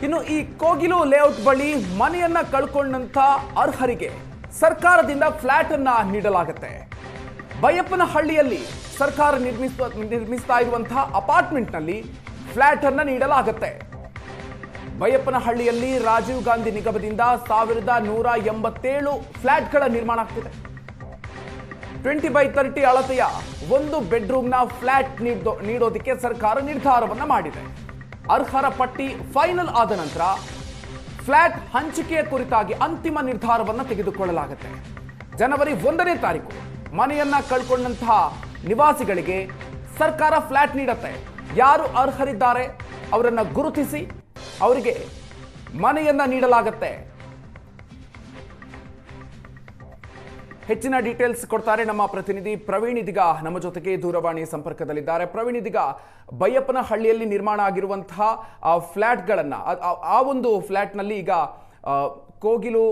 ಇನ್ನು ಈ ಕೋಗಿಲು ಲೇಔಟ್ ಬಳಿ ಮನೆಯನ್ನ ಕಳ್ಕೊಂಡಂತ ಅರ್ಹರಿಗೆ ಸರ್ಕಾರದಿಂದ ಫ್ಲಾಟ್ ಅನ್ನ ನೀಡಲಾಗುತ್ತೆ. ಬೈಯಪ್ಪನಹಳ್ಳಿಯಲ್ಲಿ ಸರ್ಕಾರ ನಿರ್ಮಿಸ್ತಾ ಇರುವಂತಹ ಅಪಾರ್ಟ್ಮೆಂಟ್ ನಲ್ಲಿ ಫ್ಲಾಟ್ ಅನ್ನ ನೀಡಲಾಗುತ್ತೆ. ಬೈಯಪ್ಪನಹಳ್ಳಿಯಲ್ಲಿ ರಾಜೀವ್ ಗಾಂಧಿ ನಿಗಮದಿಂದ 1187 ಫ್ಲಾಟ್ಗಳ ನಿರ್ಮಾಣ ಆಗ್ತಿದೆ. 20x30 ಅಳತೆಯ ಒಂದು ಬೆಡ್ರೂಮ್ನ ಫ್ಲಾಟ್ ನೀಡೋದಕ್ಕೆ ಸರ್ಕಾರ ನಿರ್ಧಾರವನ್ನ ಮಾಡಿದೆ. ಅರ್ಹರ ಪಟ್ಟಿ ಫೈನಲ್ ಆದ ನಂತರ ಫ್ಲಾಟ್ ಹಂಚಿಕೆಯ ಕುರಿತಾಗಿ ಅಂತಿಮ ನಿರ್ಧಾರವನ್ನು ತೆಗೆದುಕೊಳ್ಳಲಾಗುತ್ತೆ. ಜನವರಿ 1ನೇ ತಾರೀಕು ಮನೆಯನ್ನ ಕಳ್ಕೊಂಡಂತಹ ನಿವಾಸಿಗಳಿಗೆ ಸರ್ಕಾರ ಫ್ಲಾಟ್ ನೀಡುತ್ತೆ. ಯಾರು ಅರ್ಹರಿದ್ದಾರೆ ಅವರನ್ನ ಗುರುತಿಸಿ ಅವರಿಗೆ ಮನೆಯನ್ನ ನೀಡಲಾಗುತ್ತೆ. ಹೆಚ್ಚಿನ ಡೀಟೇಲ್ಸ್ ಕೊಡ್ತಾರೆ ನಮ್ಮ ಪ್ರತಿನಿಧಿ ಪ್ರವೀಣ್. ಇದೀಗ ನಮ್ಮ ಜೊತೆಗೆ ದೂರವಾಣಿ ಸಂಪರ್ಕದಲ್ಲಿದ್ದಾರೆ. ಪ್ರವೀಣ್, ಇದೀಗ ಬೈಯಪ್ಪನಹಳ್ಳಿಯಲ್ಲಿ ನಿರ್ಮಾಣ ಆಗಿರುವಂತಹ ಫ್ಲಾಟ್ಗಳನ್ನ ಆ ಒಂದು ಫ್ಲಾಟ್ನಲ್ಲಿ ಈಗ ಕೋಗಿಲು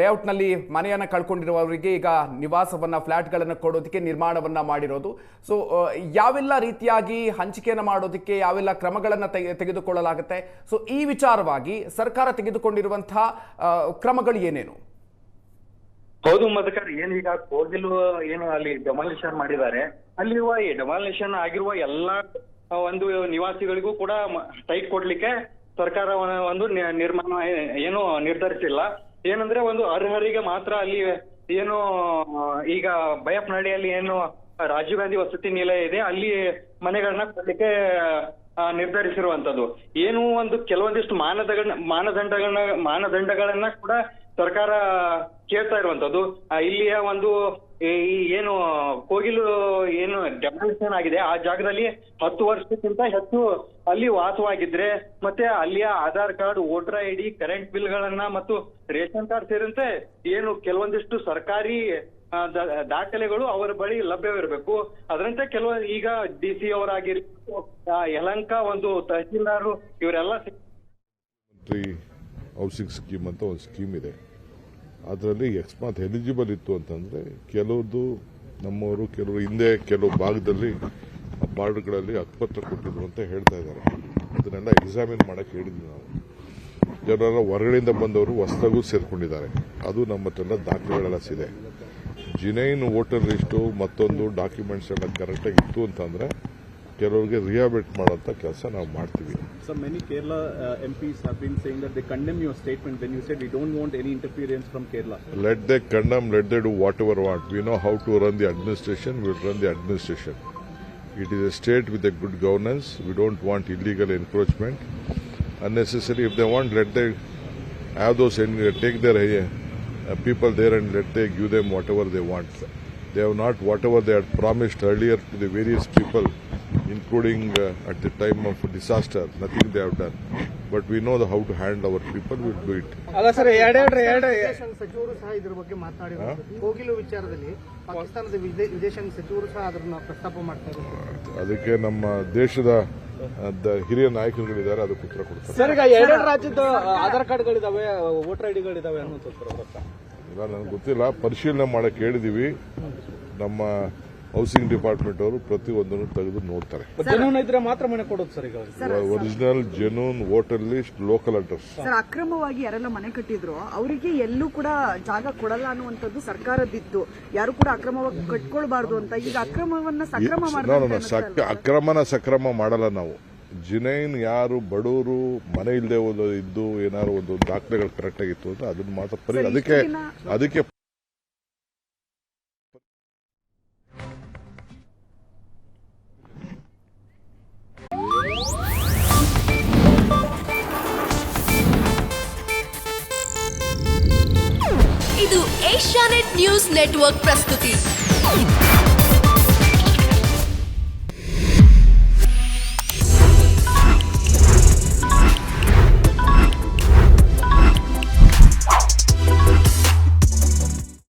ಲೇಔಟ್ನಲ್ಲಿ ಮನೆಯನ್ನು ಕಳ್ಕೊಂಡಿರುವವರಿಗೆ ಈಗ ನಿವಾಸವನ್ನ ಫ್ಲಾಟ್ಗಳನ್ನು ಕೊಡೋದಕ್ಕೆ ನಿರ್ಮಾಣವನ್ನ ಮಾಡಿರೋದು. ಸೊ ಯಾವೆಲ್ಲ ರೀತಿಯಾಗಿ ಹಂಚಿಕೆಯನ್ನು ಮಾಡೋದಕ್ಕೆ ಯಾವೆಲ್ಲ ಕ್ರಮಗಳನ್ನು ತೆಗೆದುಕೊಳ್ಳಲಾಗುತ್ತೆ? ಸೊ ಈ ವಿಚಾರವಾಗಿ ಸರ್ಕಾರ ತೆಗೆದುಕೊಂಡಿರುವಂತಹ ಕ್ರಮಗಳು ಏನೇನು? ಹೌದು ಮಧುಕರ್, ಏನೀಗ ಕೋಗಿಲು ಏನು ಅಲ್ಲಿ ಡೆಮಾಲಿಷನ್ ಮಾಡಿದ್ದಾರೆ, ಅಲ್ಲಿರುವ ಈ ಡೆಮಾಲಿಷನ್ ಆಗಿರುವ ಎಲ್ಲಾ ಒಂದು ನಿವಾಸಿಗಳಿಗೂ ಕೂಡ ಸೈಟ್ ಕೊಡ್ಲಿಕ್ಕೆ ಸರ್ಕಾರ ಒಂದು ನಿರ್ಮಾಣ ಏನು ನಿರ್ಧರಿಸಿಲ್ಲ. ಏನಂದ್ರೆ ಒಂದು ಅರ್ಹರಿಗೆ ಮಾತ್ರ ಅಲ್ಲಿ ಏನು ಈಗ ಬೈಯಪ್ಪನಹಳ್ಳಿಯಲ್ಲಿ ಏನು ರಾಜೀವ್ ಗಾಂಧಿ ವಸತಿ ನಿಲಯ ಇದೆ, ಅಲ್ಲಿ ಮನೆಗಳನ್ನ ಕೊಡ್ಲಿಕ್ಕೆ ನಿರ್ಧರಿಸಿರುವಂತದ್ದು. ಏನು ಒಂದು ಕೆಲವೊಂದಿಷ್ಟು ಮಾನದಂಡಗಳನ್ನ ಕೂಡ ಸರ್ಕಾರ ಕೇಳ್ತಾ ಇರುವಂತದ್ದು. ಇಲ್ಲಿಯ ಒಂದು ಏನು ಕೋಗಿಲು ಏನು ಡೆಮಾಲಿಷನ್ ಆಗಿದೆ ಆ ಜಾಗದಲ್ಲಿ 10 ವರ್ಷಕ್ಕಿಂತ ಹೆಚ್ಚು ಅಲ್ಲಿ ವಾಸವಾಗಿದ್ರೆ, ಮತ್ತೆ ಅಲ್ಲಿಯ Aadhaar card, voter ID, current ಬಿಲ್ಗಳನ್ನ ಮತ್ತು ರೇಷನ್ ಕಾರ್ಡ್ ಸೇರಿದಂತೆ ಏನು ಕೆಲವೊಂದಿಷ್ಟು ಸರ್ಕಾರಿ ದಾಖಲೆಗಳು ಅವರ ಬಳಿ ಲಭ್ಯವಿರಬೇಕು. ಅದರಂತೆ ಈಗ DC ಅವರಾಗಿರ್ಬೇಕು, ಯಲಹಂಕ ಒಂದು ತಹಸೀಲ್ದಾರ್ ಇವರೆಲ್ಲ ಹೌಸಿಂಗ್ ಸ್ಕೀಮ್ ಅಂತ ಒಂದು ಸ್ಕೀಮ್ ಇದೆ. ಅದರಲ್ಲಿ ಅಕಸ್ಮಾತ್ ಎಲಿಜಿಬಲ್ ಇತ್ತು ಅಂತಂದ್ರೆ ಕೆಲವ್ರದ್ದು ನಮ್ಮವರು ಕೆಲವರು ಹಿಂದೆ ಕೆಲವು ಭಾಗದಲ್ಲಿ ಬಾರ್ಡ್ಗಳಲ್ಲಿ ಹಕ್ಕುಪತ್ರ ಕೊಟ್ಟಿದ್ರು ಅಂತ ಹೇಳ್ತಾ ಇದ್ದಾರೆ. ಅದನ್ನೆಲ್ಲ ಎಕ್ಸಾಮಿನ್ ಮಾಡಕ್ಕೆ ಹೇಳಿದ್ವಿ ನಾವು. ಜನರೆಲ್ಲ ಹೊರಗಡೆಯಿಂದ ಬಂದವರು ಹೊಸದಾಗೂ ಸೇರ್ಕೊಂಡಿದ್ದಾರೆ. ಅದು ನಮ್ಮ ಹತ್ರ ದಾಖಲೆಗಳೆಲ್ಲ ಇದೆ. ಜಿನೈನ್ ವೋಟರ್ ಲಿಸ್ಟು ಮತ್ತೊಂದು ಡಾಕ್ಯುಮೆಂಟ್ಸ್ ಎಲ್ಲ ಕರೆಕ್ಟಾಗಿ ಇತ್ತು ಅಂತಂದ್ರೆ ಕೆಲವರಿಗೆ ರಿಹಾಬಿಲಿಟ್ ಮಾಡೋಂಥ ಕೆಲಸ ನಾವು ಮಾಡ್ತೀವಿ. So many Kerala MPs have been saying that they condemn your statement when you said we don't want any interference from Kerala. Let they condemn, let they do whatever want. We know how to run the administration, we'll run the administration. It is a state with a good governance. We don't want illegal encroachment. Unnecessary, if they want, let they have those, take their people there and let they give them whatever they want. They have not whatever they had promised earlier to the various people, including at the time of disaster, nothing they have done. But we know how to handle our people, we'll do it. ಅಲ್ಲ sir, ಸಚಿವರು ಸಹ ಇದ್ರ ಬಗ್ಗೆ ಮಾತನಾಡಿದ್ದಾರೆ. ಕೋಗಿಲು ವಿಚಾರದಲ್ಲಿ ಪಾಕಿಸ್ತಾನದ ವಿದೇಶಾಂಗ ಸಚಿವರು ಸಹ ಅದನ್ನ ಪ್ರಸ್ತಾಪ ಮಾಡ್ತಾ ಇದ್ದಾರೆ. ಅದಕ್ಕೆ ನಮ್ಮ ದೇಶದ ಹಿರಿಯ ನಾಯಕರುಗಳಿದ್ದಾರೆ, ಅದಕ್ಕೆ ಉತ್ತರ ಕೊಡ್ತಾರೆ. ಸರ್, ಈಗ ಎರಡೆರಡು ರಾಜ್ಯದ ಆಧಾರ್ ಕಾರ್ಡ್ಗಳಿದಾವೆ, ವೋಟರ್ ಐಡಿಗಳಿದಾವೆ ಅನ್ನೋದು ಇಲ್ಲ, ನನಗೆ ಗೊತ್ತಿಲ್ಲ. ಪರಿಶೀಲನೆ ಮಾಡಕ್ಕೆ ಹೇಳಿದೀವಿ. ನಮ್ಮ ಹೌಸಿಂಗ್ ಡಿಪಾರ್ಟ್ಮೆಂಟ್ ಅವರು ಪ್ರತಿಯೊಂದನ್ನು ತೆಗೆದು ನೋಡ್ತಾರೆ. ಜೆನ್ಯೂನ್ ಇದ್ರೆ ಮಾತ್ರ ಮನೆ ಕೊಡೋದು ಸರ್. ಈಗ original genuine voter list, local address. Sir, ಅಕ್ರಮವಾಗಿ ಯಾರೆಲ್ಲ ಮನೆ ಕಟ್ಟಿದ್ರು ಅವರಿಗೆ ಎಲ್ಲೂ ಕೂಡ ಜಾಗ ಕೊಡಲ್ಲ ಅನ್ನುವಂಥದ್ದು ಸರ್ಕಾರದಿತ್ತು. ಯಾರು ಕೂಡ ಅಕ್ರಮವಾಗಿ ಕಟ್ಕೊಳ್ಬಾರ್ದು ಅಂತ. ಈಗ ಅಕ್ರಮವನ್ನ ಸಕ್ರಮ ಅಕ್ರಮನ ಸಕ್ರಮ ಮಾಡಲ್ಲ ನಾವು. ಜಿನೈನ್ ಯಾರು ಬಡವರು ಮನೆ ಇಲ್ಲದೆ ಇದ್ದು ಏನಾದ್ರು ಒಂದು ದಾಖಲೆಗಳು ಕರೆಕ್ಟ್ ಆಗಿತ್ತು ಅಂತ ಅದನ್ನ ಮಾತ್ರ ಅದಕ್ಕೆ ಇದು ಏಷ್ಯಾನೆಟ್ ನ್ಯೂಸ್ ನೆಟ್ವರ್ಕ್ ಪ್ರಸ್ತುತಿ.